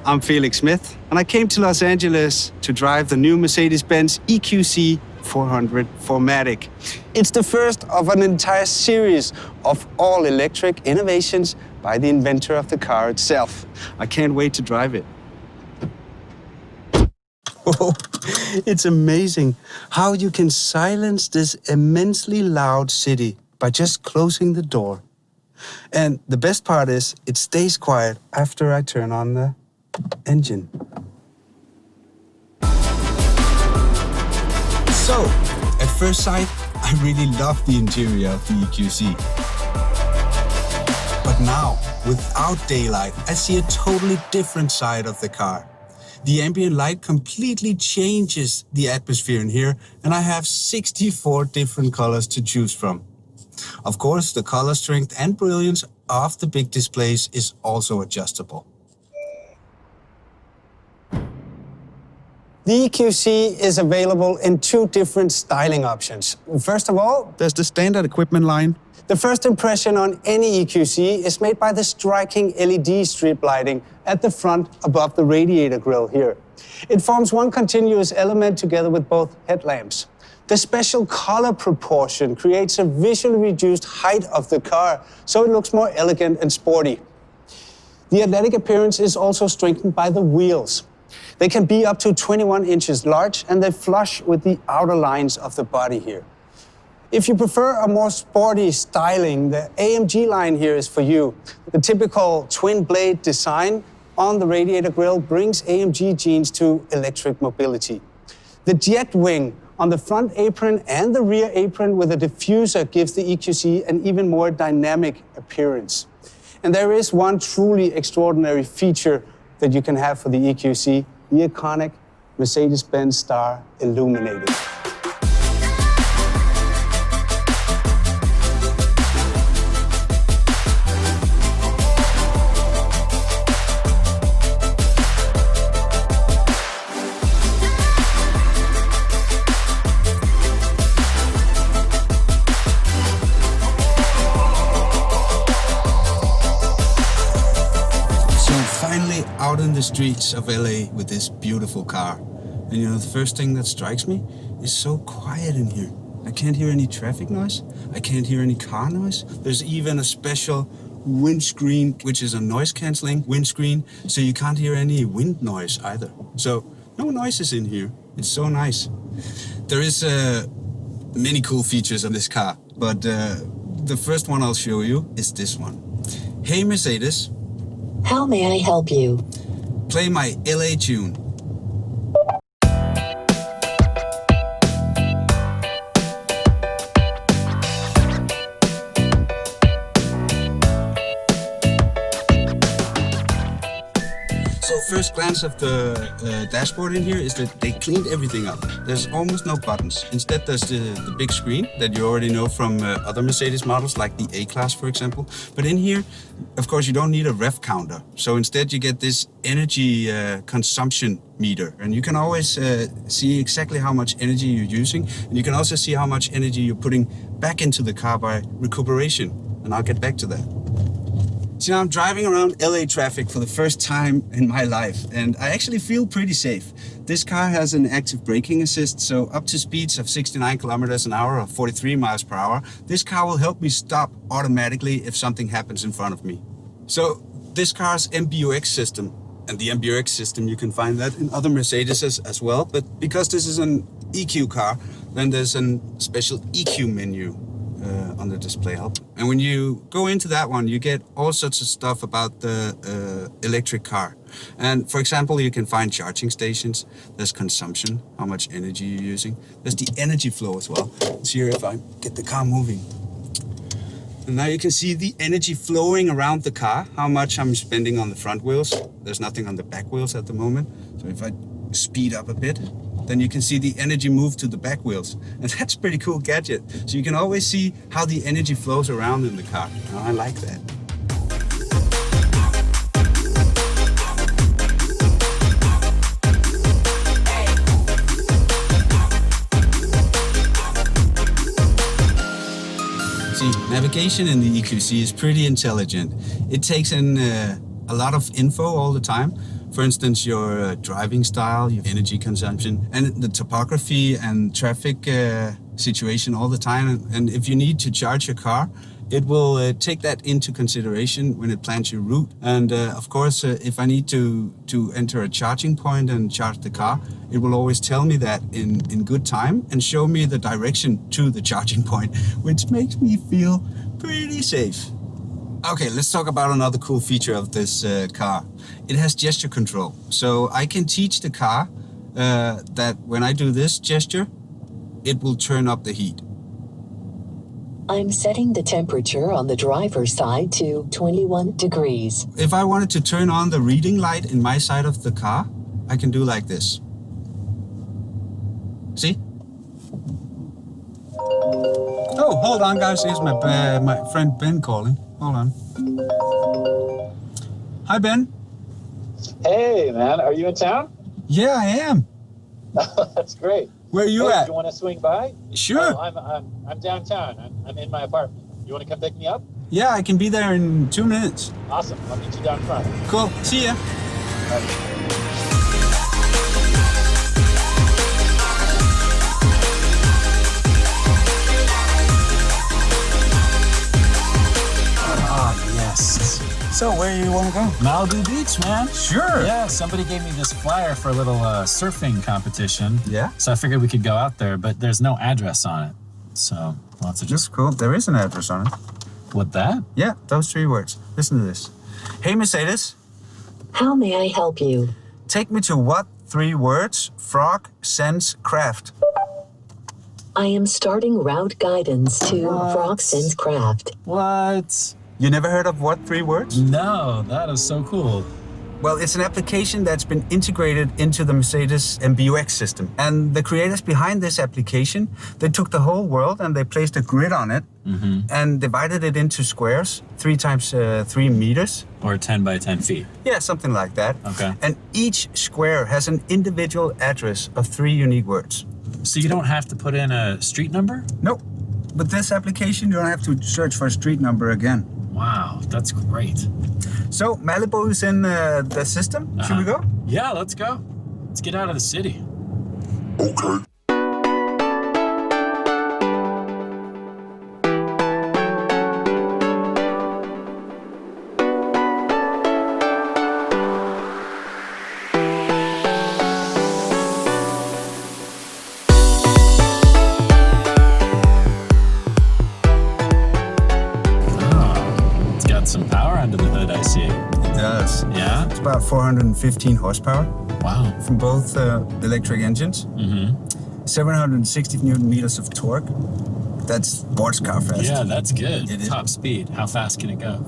I'm Felix Smith, and I came to Los Angeles to drive the new Mercedes-Benz EQC 400 4MATIC. It's the first of an entire series of all-electric innovations by the inventor of the car itself. I can't wait to drive it. Oh, it's amazing how you can silence this immensely loud city by just closing the door. And the best part is, it stays quiet after I turn on the engine. So, at first sight, I really love the interior of the EQC. But now, without daylight, I see a totally different side of the car. The ambient light completely changes the atmosphere in here, and I have 64 different colors to choose from. Of course, the color strength and brilliance of the big displays is also adjustable. The EQC is available in two different styling options. First of all, there's the standard equipment line. The first impression on any EQC is made by the striking LED strip lighting at the front above the radiator grille here. It forms one continuous element together with both headlamps. The special color proportion creates a visually reduced height of the car, so it looks more elegant and sporty. The athletic appearance is also strengthened by the wheels. They can be up to 21 inches large, and they flush with the outer lines of the body here. If you prefer a more sporty styling, the AMG line here is for you. The typical twin blade design on the radiator grille brings AMG genes to electric mobility. The jet wing on the front apron and the rear apron with a diffuser gives the EQC an even more dynamic appearance. And there is one truly extraordinary feature that you can have for the EQC, the iconic Mercedes-Benz star illuminated. Finally out in the streets of LA with this beautiful car. And you know, the first thing that strikes me is so quiet in here. I can't hear any traffic noise. I can't hear any car noise. There's even a special windscreen, which is a noise cancelling windscreen, so you can't hear any wind noise either. So no noises in here. It's so nice. There is many cool features on this car, but the first one I'll show you is this one. Hey Mercedes. How may I help you? Play my LA tune. So first glance of the dashboard in here is that they cleaned everything up. There's almost no buttons. Instead, there's the big screen that you already know from other Mercedes models, like the A-Class, for example. But in here, of course, you don't need a rev counter. So instead, you get this energy consumption meter. And you can always see exactly how much energy you're using. And you can also see how much energy you're putting back into the car by recuperation. And I'll get back to that. So now I'm driving around LA traffic for the first time in my life, and I actually feel pretty safe. This car has an active braking assist, so up to speeds of 69 kilometers an hour or 43 miles per hour, this car will help me stop automatically if something happens in front of me. So this car's MBUX system, and the MBUX system, you can find that in other Mercedes as well, but because this is an EQ car, then there's a special EQ menu on the display help. And when you go into that one, you get all sorts of stuff about the electric car. And for example, you can find charging stations. There's consumption, how much energy you're using. There's the energy flow as well. Let's see here if I get the car moving. And now you can see the energy flowing around the car, how much I'm spending on the front wheels. There's nothing on the back wheels at the moment. So if I speed up a bit, then you can see the energy move to the back wheels. And that's a pretty cool gadget. So you can always see how the energy flows around in the car. And I like that. See, navigation in the EQC is pretty intelligent. It takes in a lot of info all the time. For instance, your driving style, your energy consumption, and the topography and traffic situation all the time. And if you need to charge your car, it will take that into consideration when it plans your route. And of course, if I need to enter a charging point and charge the car, it will always tell me that in good time and show me the direction to the charging point, which makes me feel pretty safe. Okay, let's talk about another cool feature of this car. It has gesture control. So I can teach the car that when I do this gesture, it will turn up the heat. I'm setting the temperature on the driver's side to 21 degrees. If I wanted to turn on the reading light in my side of the car, I can do like this. See? Oh, hold on, guys. Here's my friend Ben calling. Hold on. Hi, Ben. Hey, man. Are you in town? Yeah, I am. That's great. Where are you Hey, at? You want to swing by? Sure. Oh, I'm downtown. I'm in my apartment. You want to come pick me up? Yeah, I can be there in 2 minutes. Awesome. I'll meet you down front. Cool. See ya. Yes. So, where you want to go? Malibu Beach, man. Sure. Yeah, somebody gave me this flyer for a little surfing competition. Yeah? So I figured we could go out there, but there's no address on it. So lots of Just cool. There is an address on it. What, that? Yeah, those 3 words. Listen to this. Hey, Mercedes. How may I help you? Take me to what 3 words? Frog, sense, craft. I am starting route guidance to Froxen's Craft. What? You never heard of what 3 words? No, that is so cool. Well, it's an application that's been integrated into the Mercedes MBUX system. And the creators behind this application, they took the whole world and they placed a grid on it and divided it into squares, 3 times 3 meters. Or 10 by 10 feet. Yeah, something like that. Okay. And each square has an individual address of 3 unique words. So you don't have to put in a street number? Nope. With this application, you don't have to search for a street number again. Wow, that's great. So Malibu is in the system. Should we go? Yeah, let's go. Let's get out of the city. Okay. It's got some power under the hood, I see. It does. Yeah? It's about 415 horsepower Wow. from both electric engines. 760 Newton meters of torque. That's sports car fast. Yeah, that's good. It is. Top speed. How fast can it go?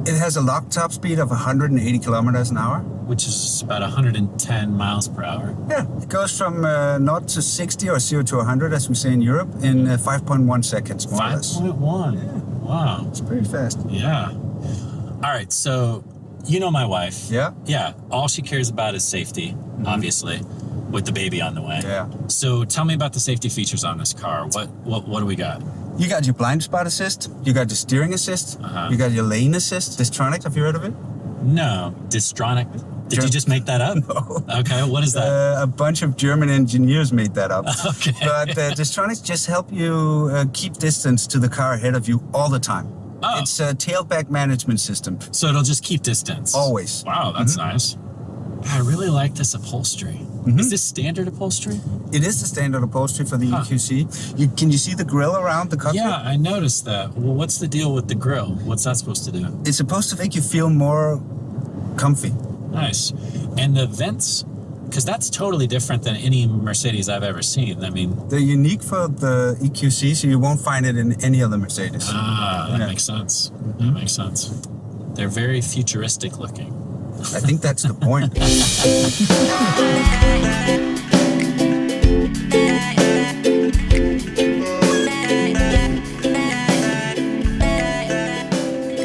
It has a lock top speed of 180 kilometers an hour. Which is about 110 miles per hour. Yeah, it goes from 0 to 60 or 0 to 100, as we say in Europe, in 5.1 seconds, more or less. 5.1. Wow. It's pretty fast. Yeah. All right, so you know my wife. Yeah? Yeah. All she cares about is safety, obviously, with the baby on the way. Yeah. So tell me about the safety features on this car. What do we got? You got your blind spot assist, you got your steering assist, you got your lane assist. Distronic, have you heard of it? No. Distronic. Did you just make that up? No. Okay, what is that? A bunch of German engineers made that up. Okay. But Distronics just help you keep distance to the car ahead of you all the time. Oh. It's a tailback management system. So it'll just keep distance? Always. Wow, that's nice. I really like this upholstery. Is this standard upholstery? It is the standard upholstery for the EQC. Can you see the grille around the cockpit? Yeah, I noticed that. Well, what's the deal with the grill? What's that supposed to do? It's supposed to make you feel more comfy. Nice. And the vents, because that's totally different than any Mercedes I've ever seen. I mean, They're unique for the EQC, so you won't find it in any other Mercedes. that makes sense. That makes sense. They're very futuristic looking. I think that's the point.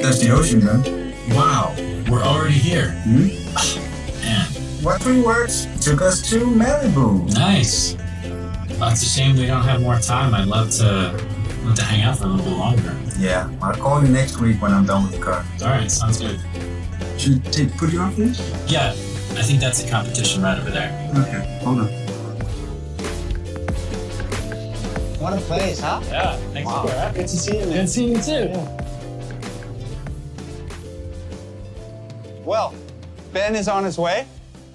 That's the ocean, man. Wow, we're already here. Man, What 3 words took us to Malibu? nice. Well, it's a shame we don't have more time. I'd love to hang out for a little bit longer. Yeah, I'll call you next week when I'm done with the car. All right, sounds good. Should put you on, please? Yeah, I think that's the competition right over there. Okay, hold on. What a place, huh? Yeah, thanks for that. Good to see you, man. Good to see you too. Well, Ben is on his way.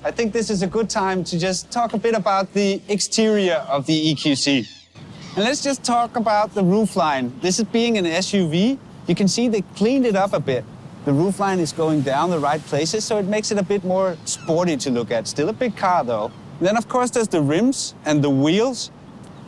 I think this is a good time to just talk a bit about the exterior of the EQC. And let's just talk about the roofline. This is being an SUV. You can see they cleaned it up a bit. The roofline is going down the right places, so it makes it a bit more sporty to look at. Still a big car, though. Then, of course, there's the rims and the wheels.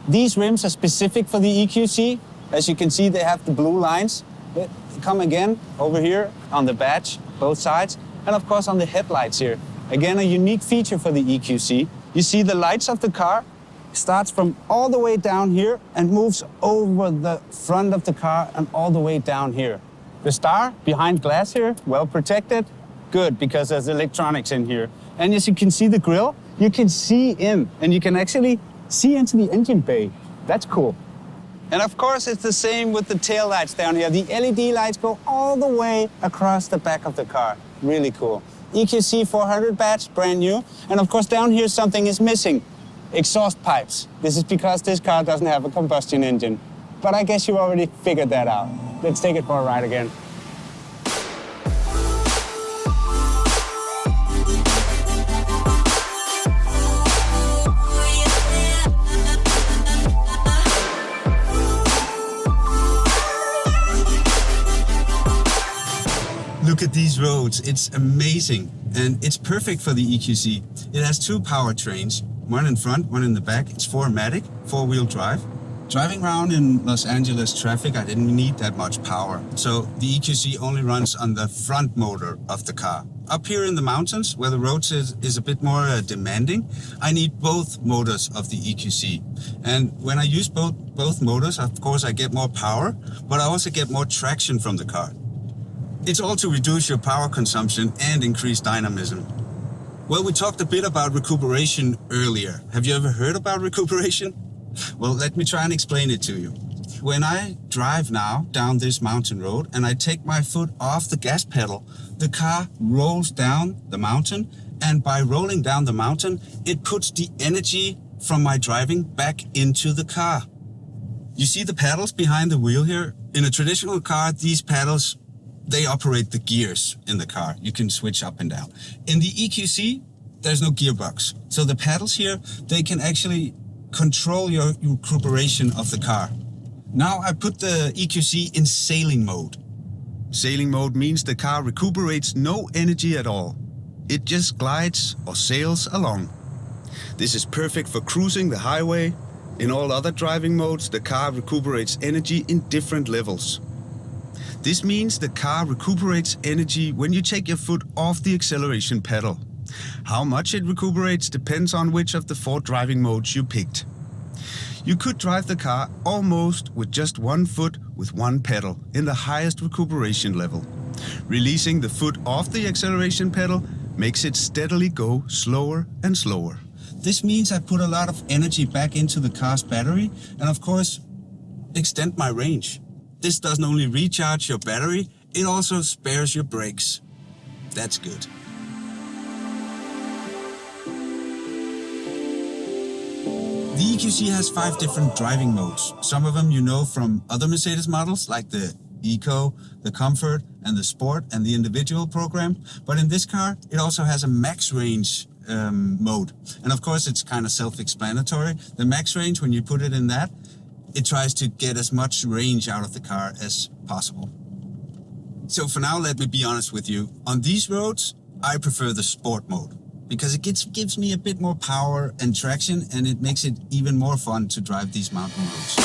These rims are specific for the EQC. As you can see, they have the blue lines. They come again over here on the badge, both sides. And, of course, on the headlights here. Again, a unique feature for the EQC. You see the lights of the car starts from all the way down here and moves over the front of the car and all the way down here. The star behind glass here, well protected. Good, because there's electronics in here. And as you can see the grille, you can see in, and you can actually see into the engine bay. That's cool. And of course, it's the same with the tail lights down here. The LED lights go all the way across the back of the car. Really cool. EQC 400 badge, brand new. And of course, down here, something is missing. Exhaust pipes. This is because this car doesn't have a combustion engine. But I guess you already figured that out. Let's take it for a ride again. Look at these roads, it's amazing. And it's perfect for the EQC. It has two powertrains, one in front, one in the back. It's 4MATIC, 4-wheel drive. Driving around in Los Angeles traffic, I didn't need that much power. So the EQC only runs on the front motor of the car. Up here in the mountains, where the roads is a bit more demanding, I need both motors of the EQC. And when I use both motors, of course, I get more power, but I also get more traction from the car. It's all to reduce your power consumption and increase dynamism. Well, we talked a bit about recuperation earlier. Have you ever heard about recuperation? Well, let me try and explain it to you. When I drive now down this mountain road and I take my foot off the gas pedal, the car rolls down the mountain, and by rolling down the mountain, it puts the energy from my driving back into the car. You see the pedals behind the wheel here? In a traditional car, these pedals, they operate the gears in the car. You can switch up and down. In the EQC, there's no gearbox. So the pedals here, they can actually control your recuperation of the car. Now I put the EQC in sailing mode. Sailing mode means the car recuperates no energy at all. It just glides or sails along. This is perfect for cruising the highway. In all other driving modes, the car recuperates energy in different levels. This means the car recuperates energy when you take your foot off the acceleration pedal. How much it recuperates depends on which of the 4 driving modes you picked. You could drive the car almost with just one foot with one pedal in the highest recuperation level. Releasing the foot off the acceleration pedal makes it steadily go slower and slower. This means I put a lot of energy back into the car's battery and, of course, extend my range. This doesn't only recharge your battery, it also spares your brakes. That's good. The EQC has 5 different driving modes. Some of them you know from other Mercedes models like the Eco, the Comfort, and the Sport, and the Individual program. But in this car, it also has a max range mode. And of course, it's kind of self-explanatory. The max range, when you put it in that, it tries to get as much range out of the car as possible. So for now, let me be honest with you. On these roads, I prefer the Sport mode because it gives me a bit more power and traction, and it makes it even more fun to drive these mountain roads.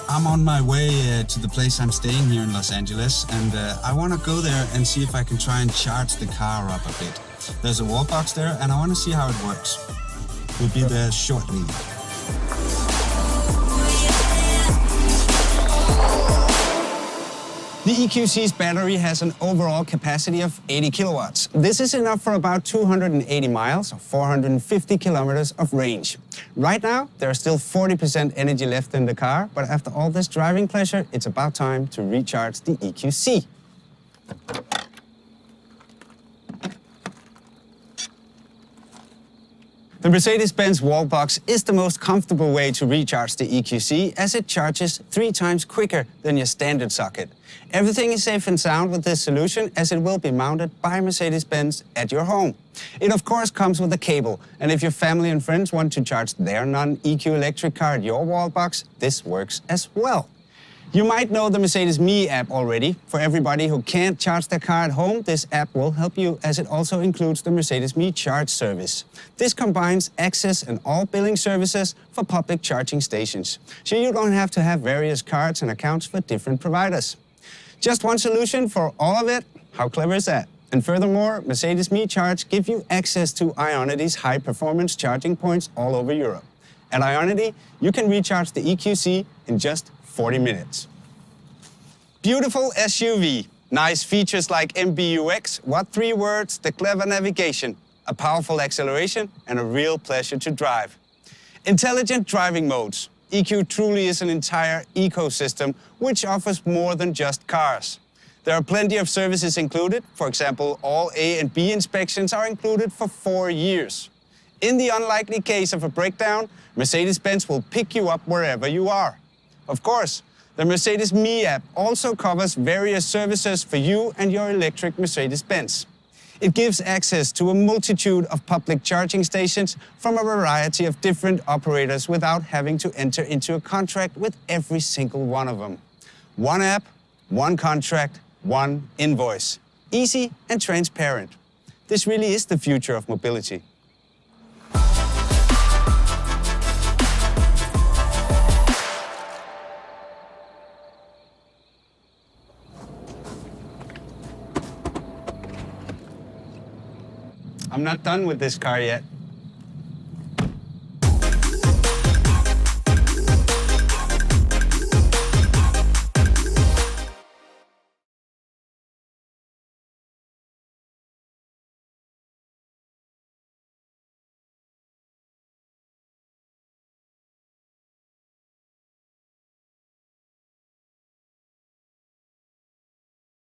I'm on my way to the place I'm staying here in Los Angeles, and I want to go there and see if I can try and charge the car up a bit. There's a wall box there, and I want to see how it works. We'll be there shortly. The EQC's battery has an overall capacity of 80 kilowatts. This is enough for about 280 miles or 450 kilometers of range. Right now, there is still 40% energy left in the car, but after all this driving pleasure, it's about time to recharge the EQC. The Mercedes-Benz wall box is the most comfortable way to recharge the EQC, as it charges 3 times quicker than your standard socket. Everything is safe and sound with this solution, as it will be mounted by Mercedes-Benz at your home. It of course comes with a cable, and if your family and friends want to charge their non-EQ electric car at your wall box, this works as well. You might know the Mercedes Me app already. For everybody who can't charge their car at home, this app will help you, as it also includes the Mercedes Me Charge service. This combines access and all billing services for public charging stations, so you don't have to have various cards and accounts for different providers. Just one solution for all of it? How clever is that? And furthermore, Mercedes Me Charge gives you access to Ionity's high-performance charging points all over Europe. At Ionity, you can recharge the EQC in just 40 minutes. Beautiful SUV. Nice features like MBUX, what 3 words, the clever navigation, a powerful acceleration, and a real pleasure to drive. Intelligent driving modes. EQ truly is an entire ecosystem which offers more than just cars. There are plenty of services included. For example, all A and B inspections are included for 4 years. In the unlikely case of a breakdown, Mercedes-Benz will pick you up wherever you are. Of course, the Mercedes Me app also covers various services for you and your electric Mercedes-Benz. It gives access to a multitude of public charging stations from a variety of different operators without having to enter into a contract with every single one of them. One app, one contract, one invoice. Easy and transparent. This really is the future of mobility. I'm not done with this car yet.